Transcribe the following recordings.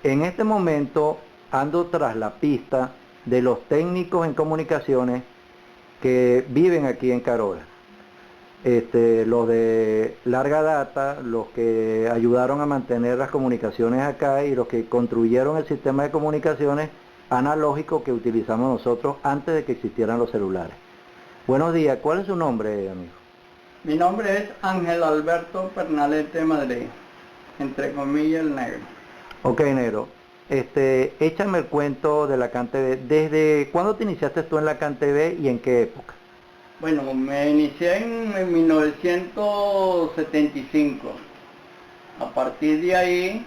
en este momento ando tras la pista de los técnicos en comunicaciones que viven aquí en Carola. Los de larga data, los que ayudaron a mantener las comunicaciones acá y los que construyeron el sistema de comunicaciones analógico que utilizamos nosotros antes de que existieran los celulares. Buenos días, ¿cuál es su nombre, amigo? Mi nombre es Ángel Alberto Pernalete Madrid, entre comillas el negro. Ok, negro. Échame el cuento de la CanTV. ¿Desde cuándo te iniciaste tú en la CanTV y en qué época? Bueno, me inicié en 1975. A partir de ahí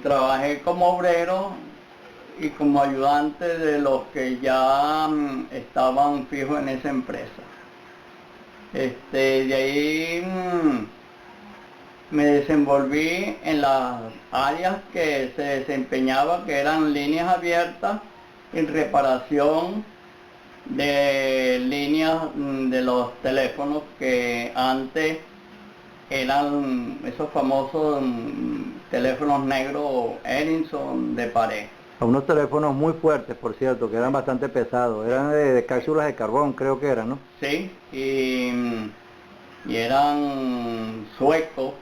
trabajé como obrero y como ayudante de los que ya estaban fijos en esa empresa. De ahí me desenvolví en las áreas que se desempeñaba, que eran líneas abiertas y reparación de líneas de los teléfonos que antes eran esos famosos teléfonos negros Ericsson de pared. Unos teléfonos muy fuertes, por cierto, que eran bastante pesados. Eran de cápsulas de carbón, creo que eran, ¿no? Sí, y eran suecos,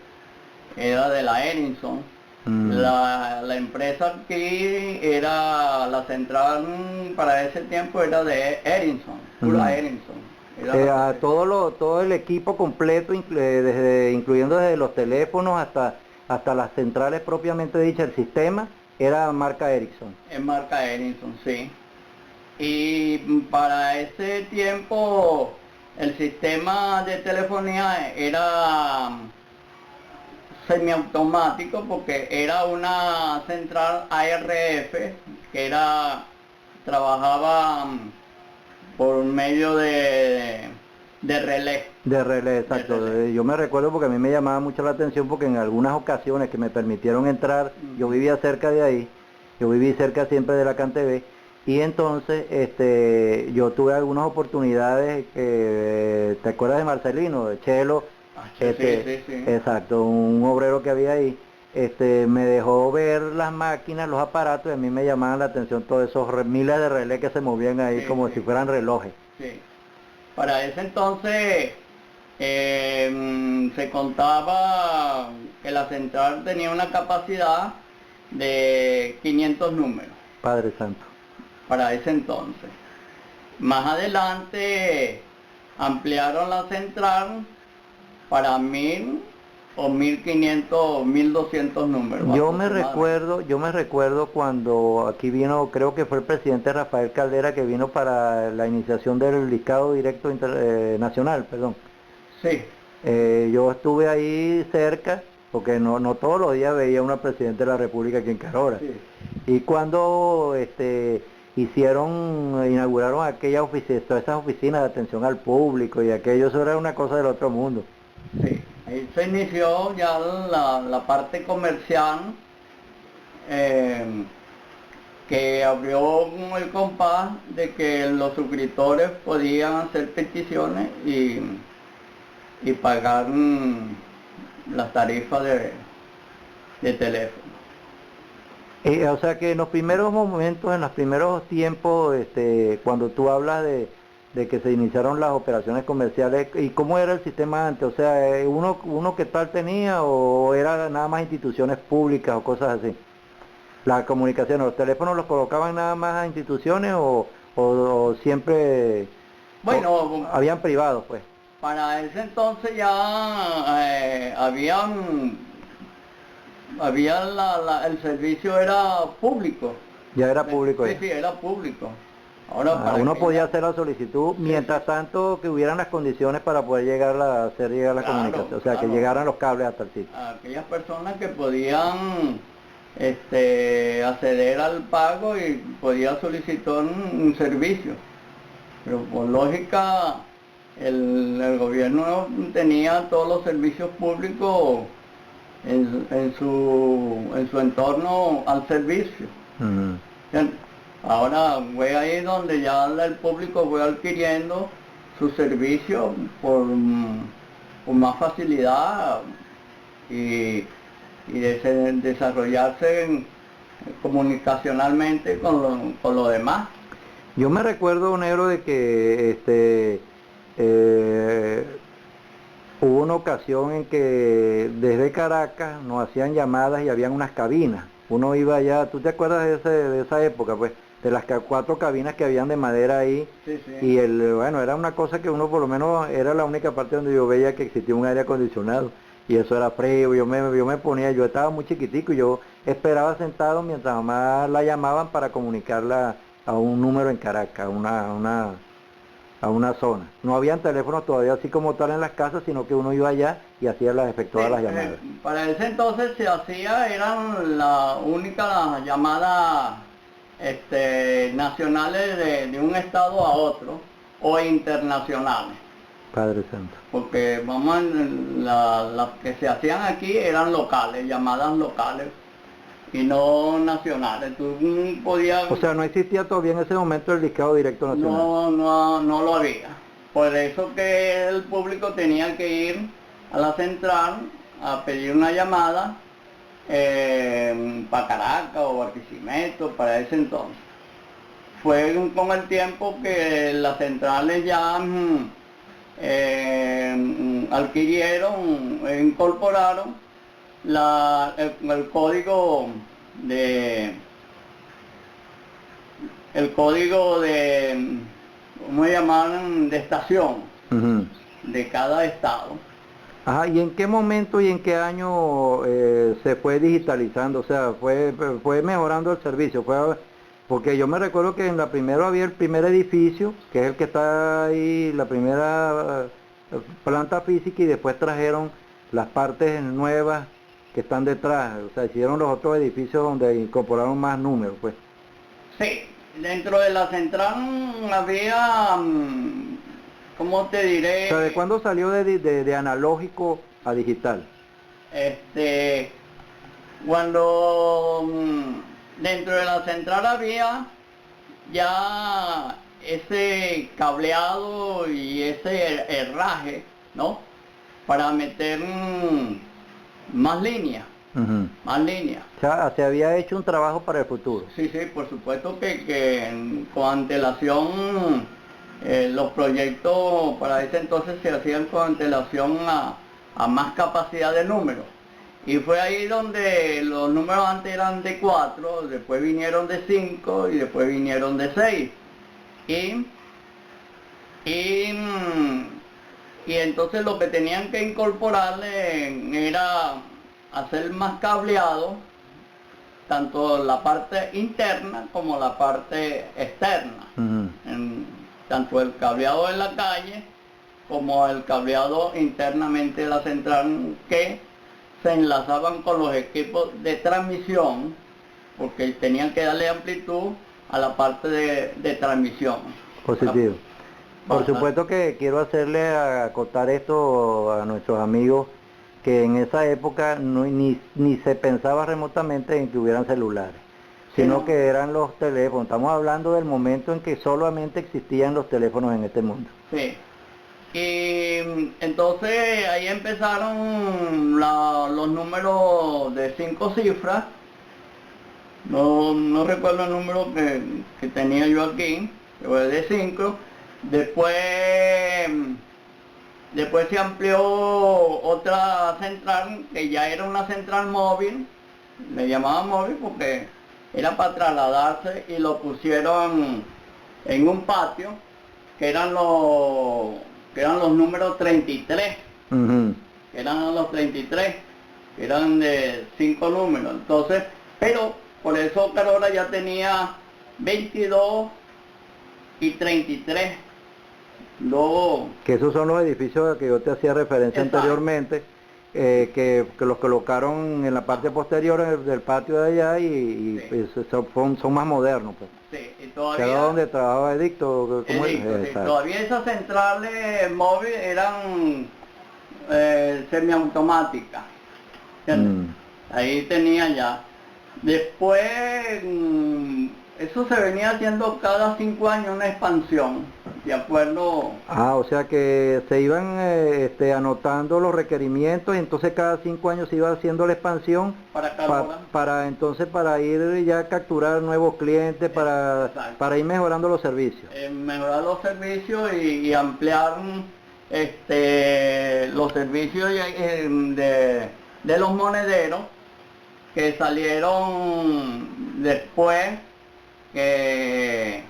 era de la Ericsson. La empresa aquí era, la central para ese tiempo era de Ericsson, pura Ericsson. Todo el equipo completo, incluyendo desde los teléfonos hasta las centrales propiamente dichas, el sistema, era marca Ericsson. Es marca Ericsson, sí. Y para ese tiempo el sistema de telefonía era semiautomático porque era una central ARF que trabajaba por medio de relé. De relé, exacto. Yo me recuerdo porque a mí me llamaba mucho la atención porque en algunas ocasiones que me permitieron entrar, yo vivía cerca de ahí, yo viví cerca siempre de la CanTV, y entonces yo tuve algunas oportunidades, ¿te acuerdas de Marcelino, de Chelo? Sí. Exacto, un obrero que había ahí, me dejó ver las máquinas, los aparatos, y a mí me llamaban la atención todos esos miles de relés que se movían ahí como si fueran relojes. Sí. Para ese entonces se contaba que la central tenía una capacidad de 500 números. Padre Santo. Para ese entonces. Más adelante ampliaron la central para 1000 o 1500, 1200 números. Yo me recuerdo cuando aquí vino, creo que fue el presidente Rafael Caldera que vino para la iniciación del listado directo nacional, perdón. Sí. Yo estuve ahí cerca, porque no todos los días veía una presidenta de la República aquí en Carora. Sí. Y cuando inauguraron aquella oficina, todas esas oficinas de atención al público y aquello, eso era una cosa del otro mundo. Sí, ahí se inició ya la parte comercial, que abrió el compás de que los suscriptores podían hacer peticiones y pagar las tarifas de teléfono. O sea que en los primeros momentos, en los primeros tiempos, cuando tú hablas de que se iniciaron las operaciones comerciales, ¿y cómo era el sistema antes? O sea, ¿uno qué tal tenía o era nada más instituciones públicas o cosas así? La comunicación, ¿los teléfonos los colocaban nada más a instituciones o siempre habían privados, pues? Para ese entonces ya el servicio era público. Ya era público. Sí, era público. Ahora, uno podía hacer la solicitud, mientras tanto que hubieran las condiciones para poder hacer llegar la comunicación, o sea, que llegaran los cables hasta el sitio. Aquellas personas que podían acceder al pago y podía solicitar un servicio. Pero por lógica, el gobierno tenía todos los servicios públicos en su entorno al servicio. Ahora fue ahí donde ya el público fue adquiriendo su servicio por más facilidad y y desarrollarse comunicacionalmente con lo demás. Yo me recuerdo, negro, de que eh, hubo una ocasión en que desde Caracas nos hacían llamadas y habían unas cabinas. Uno iba allá, ¿tú te acuerdas de esa época, pues? De las 4 cabinas que habían de madera ahí. Sí, sí. Y bueno, era una cosa que uno por lo menos, era la única parte donde yo veía que existía un aire acondicionado. Y eso era frío, yo me ponía, yo estaba muy chiquitico y yo esperaba sentado mientras mamá la llamaban para comunicarla a un número en Caracas, a una zona. No habían teléfonos todavía así como tal en las casas, sino que uno iba allá y hacía efectuaba las llamadas. Para ese entonces se hacía, eran la única llamadas nacionales de un estado a otro o internacionales. Padre Santo. Porque vamos, las que se hacían aquí eran locales, llamadas locales y no nacionales. Tú podías... O sea, no existía todavía en ese momento el discado directo nacional. No lo había. Por eso que el público tenía que ir a la central a pedir una llamada para Caracas o Barquisimeto para ese entonces. Fue con el tiempo que las centrales ya adquirieron, incorporaron el código de ¿cómo se llamaban? De estación Ujú. de cada estado. Ajá, ¿y en qué momento y en qué año se fue digitalizando? O sea, fue mejorando el servicio, porque yo me recuerdo que en la primera había el primer edificio, que es el que está ahí, la primera planta física, y después trajeron las partes nuevas que están detrás, o sea, hicieron los otros edificios donde incorporaron más números, pues. Sí, dentro de la central había, ¿cómo te O sea, ¿de diré? cuándo salió de analógico a digital? Este, cuando dentro de la central había ya ese cableado y ese herraje, ¿no? Para meter más líneas, Ujú. más líneas. O sea, se había hecho un trabajo para el futuro. Sí, sí, por supuesto que con antelación los proyectos para ese entonces se hacían con antelación a más capacidad de números. Y fue ahí donde los números antes eran de 4, después vinieron de 5 y después vinieron de 6. Y, y, mm, y entonces lo que tenían que incorporarle era hacer más cableado, tanto la parte interna como la parte externa. Ujú. Tanto el cableado en la calle como el cableado internamente de la central, que se enlazaban con los equipos de transmisión, porque tenían que darle amplitud a la parte de transmisión. Positivo. Por Para- supuesto que quiero hacerle acotar esto a nuestros amigos, que en esa época ni se pensaba remotamente en que hubieran celulares, Sí, sino no. que eran los teléfonos. Estamos hablando del momento en que solamente existían los teléfonos en este mundo. Sí. Y entonces ahí empezaron los números de 5 cifras. No recuerdo el número que tenía yo aquí, que fue de 5. Después, después se amplió otra central, que ya era una central móvil. Le llamaban móvil porque era para trasladarse, y lo pusieron en un patio, que eran los números 33, Ujú. que eran los 33, que eran de 5 números. Entonces, pero por eso Carola ya tenía 22 y 33. Luego, Que esos son los edificios a que yo te hacía referencia exacto, anteriormente, que los colocaron en la parte posterior del patio de allá y sí, pues, son más modernos, pues. sí, y Que era todavía, donde trabajaba Edicto, ¿cómo es? edicto, sí, Exacto. todavía esas centrales móviles eran semiautomáticas. ¿Entiendes? Ahí tenía ya. Después, eso se venía haciendo cada 5 años una expansión. de acuerdo O sea que se iban anotando los requerimientos y entonces cada 5 años se iba haciendo la expansión para Carora. para ir ya a capturar nuevos clientes, Exacto. para ir mejorando los servicios. Mejorar los servicios y ampliar los servicios de los monederos que salieron después, que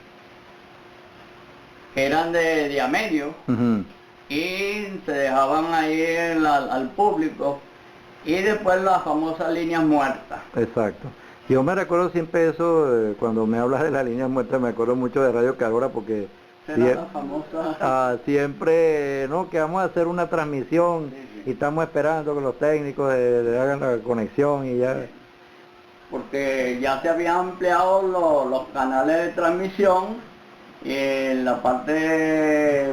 eran de a medio, Ujú. y se dejaban ahí al público, y después las famosas líneas muertas. Exacto. Yo me recuerdo siempre eso, cuando me hablas de la línea muerta, me acuerdo mucho de Radio Carora porque Era la famosa... siempre, ¿no? Que vamos a hacer una transmisión y estamos esperando que los técnicos le hagan la conexión y ya. Porque ya se habían ampliado los canales de transmisión, y en la parte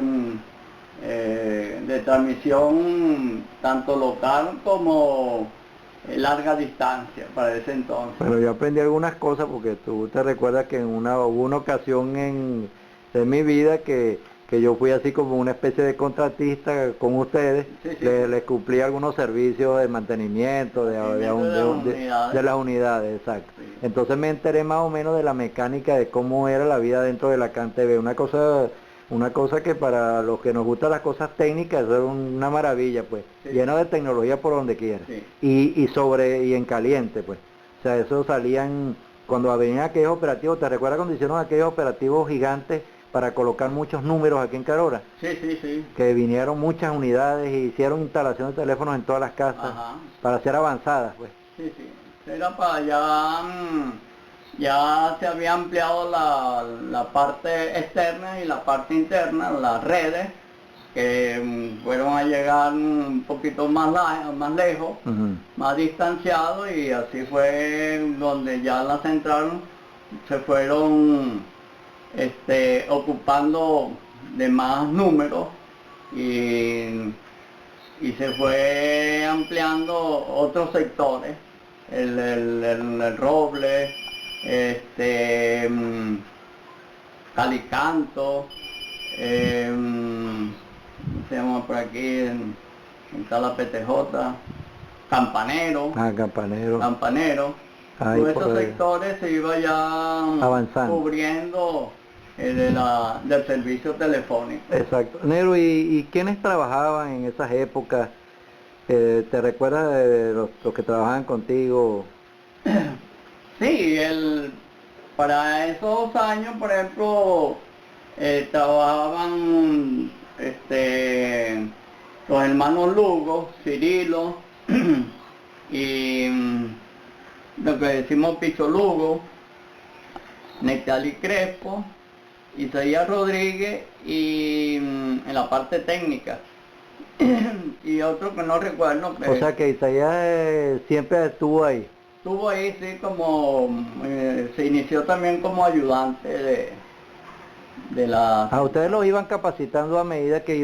de transmisión tanto local como larga distancia para ese entonces. Bueno, yo aprendí algunas cosas porque tú te recuerdas que hubo una ocasión de mi vida que yo fui así como una especie de contratista con ustedes, Sí, sí. les cumplí algunos servicios de mantenimiento de las unidades, exacto. Sí. Entonces me enteré más o menos de la mecánica de cómo era la vida dentro de la CanTV, una cosa que para los que nos gustan las cosas técnicas es una maravilla, pues, Sí. lleno de tecnología por donde quiera. Sí. Y en caliente, pues. O sea, eso salían, cuando venían aquellos operativos, ¿te recuerdas cuando hicieron aquellos operativos gigantes para colocar muchos números aquí en Carora? Sí, sí, sí. Que vinieron muchas unidades y hicieron instalación de teléfonos en todas las casas, Ajá. para ser avanzadas, pues. Sí, sí. Era para allá, ya se había ampliado la parte externa y la parte interna, las redes, que fueron a llegar un poquito más lejos, Ujú. más distanciado, y así fue donde ya la central se fueron ocupando de más números, y se fue ampliando otros sectores, el Roble, Calicanto, ¿cómo se llama por aquí? Está la PTJ, Campanero, Campanero. Campanero. Ahí Todos por esos ahí. sectores se iba ya Avanzando. cubriendo del servicio telefónico. Exacto. Nero, ¿y quiénes trabajaban en esas épocas? ¿Te recuerdas de los que trabajaban contigo? Sí, para esos años, por ejemplo, trabajaban los hermanos Lugo, Cirilo, y lo que decimos Picho Lugo, Nectali Crespo, Isaías Rodríguez, y en la parte técnica. Y otro que no recuerdo, O sea que Isaías siempre estuvo ahí. estuvo ahí, sí, como se inició también como ayudante de la... Ustedes los iban capacitando a medida que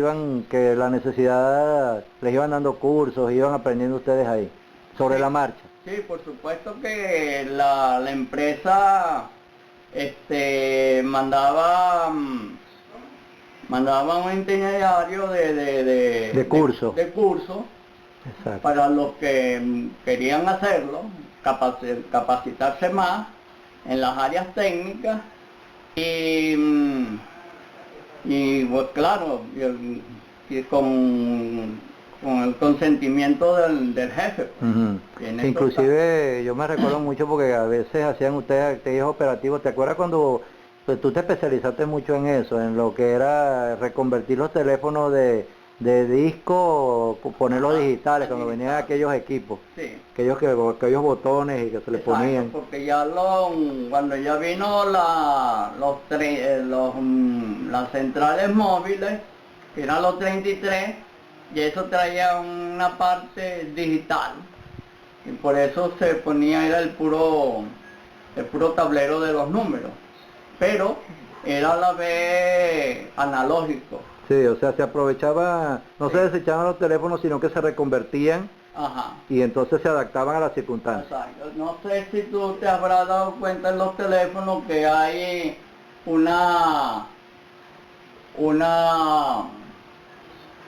la necesidad les iban dando cursos, iban aprendiendo ustedes ahí, sobre Sí. la marcha. Sí, por supuesto que la empresa mandaba un itinerario De curso. de curso Exacto. para los que querían hacerlo, capacitarse más en las áreas técnicas, y pues claro, y con el consentimiento del jefe. Ujú. En estos Inclusive yo me recuerdo mucho porque a veces hacían ustedes aquellos operativos. ¿Te acuerdas cuando pues, tú te especializaste mucho en eso, en lo que era reconvertir los teléfonos de disco, ponerlos Ajá, digitales, cuando digital. venían aquellos equipos, Sí. aquellos botones y que se le Exacto, ponían? porque ya cuando ya vino las centrales móviles, que eran los 33, y eso traía una parte digital, y por eso se ponía, era el puro tablero de los números, pero era a la vez analógico. Sí, o sea, se aprovechaba, no Sí. se desechaban los teléfonos, sino que se reconvertían Ajá. y entonces se adaptaban a las circunstancias. Exacto. No sé si tú te habrás dado cuenta en los teléfonos que hay una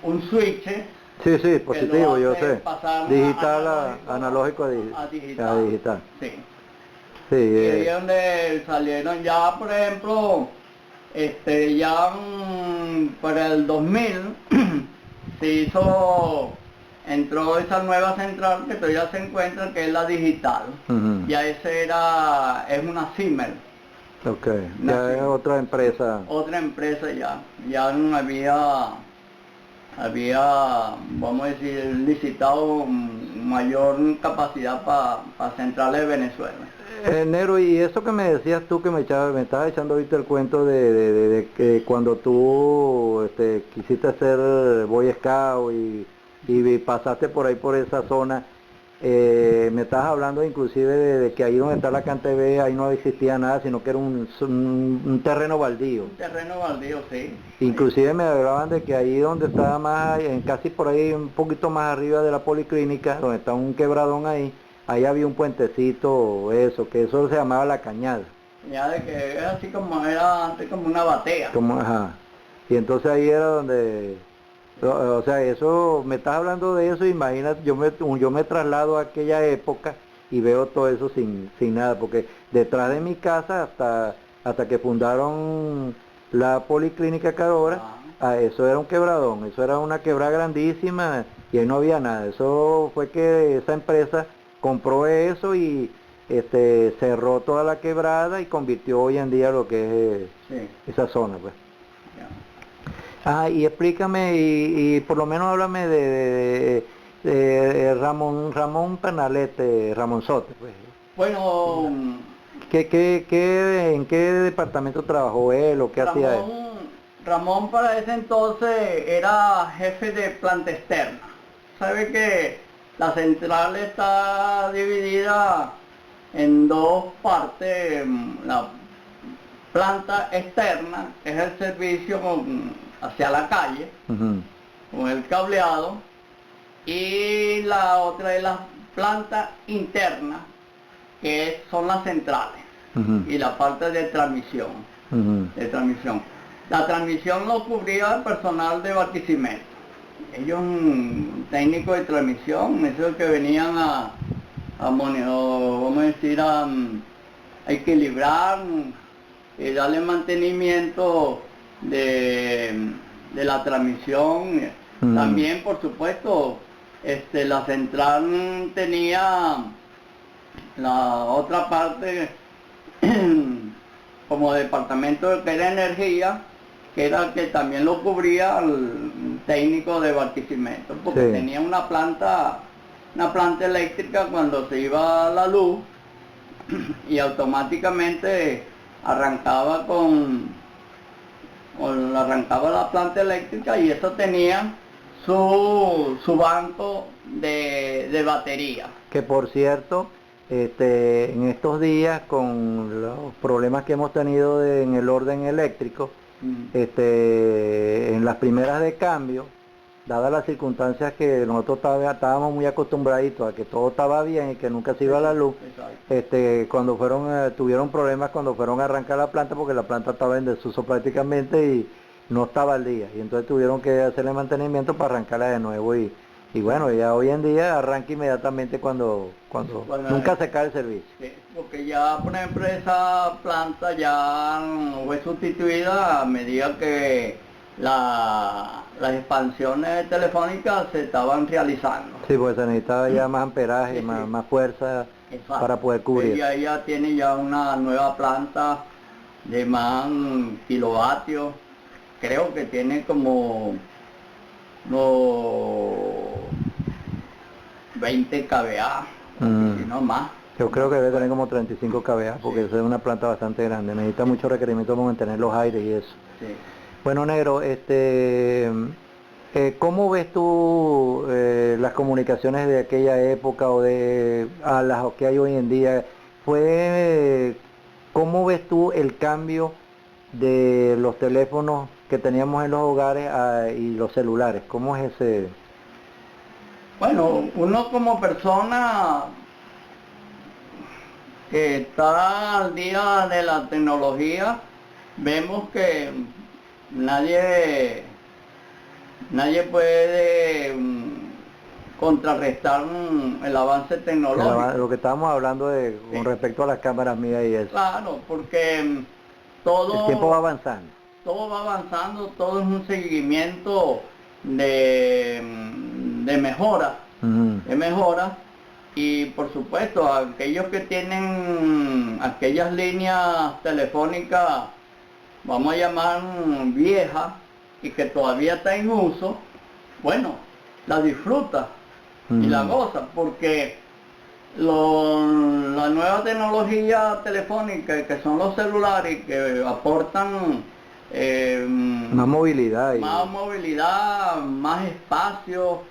un switch Sí, sí, que positivo, lo yo hace sé. pasar Digital analógico a a digital. digital. Sí. Sí, Y ahí es donde salieron ya, por ejemplo, ya para el 2000 se entró esa nueva central que todavía se encuentra, que es la digital. ujú, Ya es una Siemens. ok, Una ya es Siemens, otra sí. empresa. Otra empresa ya no había, vamos a decir, licitado mayor capacidad para centrales de Venezuela. Negro, y eso que me decías tú que me estabas echando ahorita el cuento de que cuando tú quisiste ser Boy Scout y pasaste por ahí por esa zona, me estabas hablando inclusive de que ahí donde está la CanTV, ahí no existía nada, sino que era un terreno baldío. Un terreno baldío, sí. Inclusive me hablaban de que ahí donde estaba más, casi por ahí un poquito más arriba de la policlínica, donde está un quebradón ahí había un puentecito, eso, que eso se llamaba La Cañada. Ya de que es así como era antes como una batea. Como, ajá. Y entonces ahí era donde, o sea, eso, me estás hablando de eso, imagínate, yo me traslado a aquella época y veo todo eso sin nada, porque detrás de mi casa hasta que fundaron la Policlínica Carora, eso era un quebradón, eso era una quebrada grandísima y ahí no había nada. Eso fue que esa empresa compró eso y cerró toda la quebrada y convirtió hoy en día lo que es Sí, esa zona, pues. ya. Ah, y explícame y por lo menos háblame de Ramón Pernalete, Ramonzote, pues. Bueno, En qué departamento trabajó él o qué hacía él? Ramón para ese entonces era jefe de planta externa. Sabe que la central está dividida en dos partes. La planta externa, que es el servicio hacia la calle, Ujú, con el cableado, y la otra es la planta interna, que son las centrales, ujú, y la parte de transmisión. ujú. La transmisión lo cubría el personal de Barquisimeto. Ellos, técnicos de transmisión, esos que venían vamos a decir, a equilibrar y darle mantenimiento de la transmisión. Mm, También, por supuesto, la central tenía la otra parte como departamento que era energía, que era que también lo cubría el técnico de Barquisimeto, porque sí, tenía una planta eléctrica cuando se iba la luz y automáticamente arrancaba arrancaba la planta eléctrica y eso tenía su banco de batería. que por cierto, en estos días con los problemas que hemos tenido en el orden eléctrico, Mm, en las primeras de cambio, dadas las circunstancias que nosotros estábamos muy acostumbraditos a que todo estaba bien y que nunca se iba la luz, exacto. cuando tuvieron problemas cuando fueron a arrancar la planta porque la planta estaba en desuso prácticamente y no estaba al día, y entonces tuvieron que hacerle mantenimiento para arrancarla de nuevo y bueno, ya hoy en día arranca inmediatamente cuando Bueno, nunca se cae el servicio. porque ya, por ejemplo, esa planta ya fue sustituida a medida que las expansiones telefónicas se estaban realizando. Sí, pues se necesitaba ya más amperaje, Sí, sí, más fuerza para exacto. poder cubrir. Ella tiene ya una nueva planta de más kilovatios. Creo que tiene como 20 kVA, o si Mm. no más. Yo No creo que debe tener recuerdo. como 35 kVA porque Sí, eso es una planta bastante grande. Necesita mucho requerimiento para mantener los aires y eso. sí. Bueno, negro, ¿cómo ves tú las comunicaciones de aquella época o a las que hay hoy en día? ¿Cómo ves tú el cambio de los teléfonos que teníamos en los hogares y los celulares? ¿Cómo es ese? Bueno, uno como persona que está al día de la tecnología, vemos que nadie puede contrarrestar el avance tecnológico. Lo que estábamos hablando Sí. con respecto a las cámaras mías y eso. Claro, porque El tiempo va avanzando. todo va avanzando, todo es un seguimiento de mejora, Ujú. de mejora, y por supuesto aquellos que tienen aquellas líneas telefónicas, vamos a llamar viejas, y que todavía está en uso, bueno, la disfruta y la goza, porque la nueva tecnología telefónica, que son los celulares, que aportan Más movilidad. más movilidad, más espacio,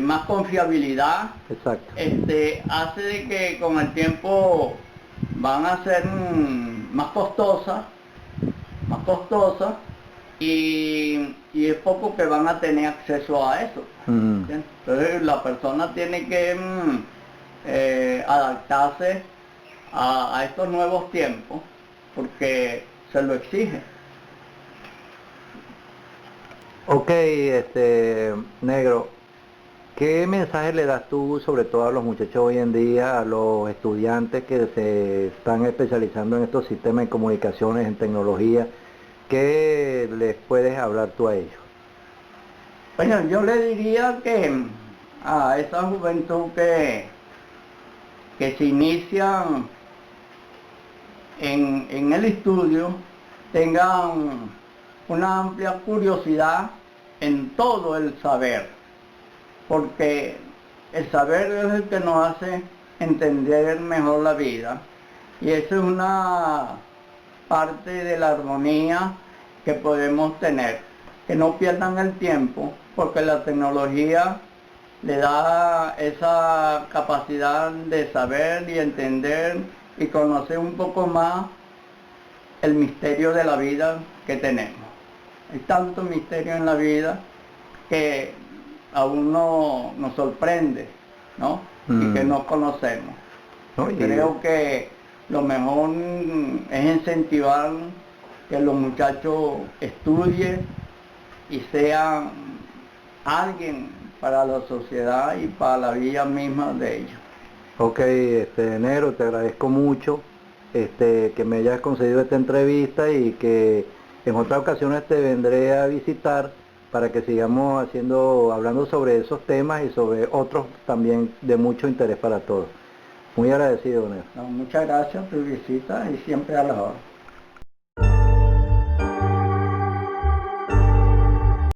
más confiabilidad, Exacto. hace de que con el tiempo van a ser más costosas, y es poco que van a tener acceso a eso. Ujú. Entonces la persona tiene que adaptarse a estos nuevos tiempos, porque se lo exige. Ok, Negro, ¿qué mensaje le das tú sobre todo a los muchachos hoy en día, a los estudiantes que se están especializando en estos sistemas de comunicaciones, en tecnología? ¿Qué les puedes hablar tú a ellos? Bueno, yo le diría que a esa juventud que se inician en el estudio, tengan una amplia curiosidad en todo el saber, porque el saber es el que nos hace entender mejor la vida, y eso es una parte de la armonía que podemos tener. Que no pierdan el tiempo, porque la tecnología le da esa capacidad de saber y entender y conocer un poco más el misterio de la vida que tenemos. Hay tanto misterio en la vida que a uno nos sorprende, ¿no? Y que no conocemos. ¿No? Yo creo que lo mejor es incentivar que los muchachos estudien y sean alguien para la sociedad y para la vida misma de ellos. Ok, Negro, te agradezco mucho que me hayas concedido esta entrevista y que en otras ocasiones te vendré a visitar para que sigamos hablando sobre esos temas y sobre otros también de mucho interés para todos. Muy agradecido, Negro. No, muchas gracias por tu visita y siempre a la hora.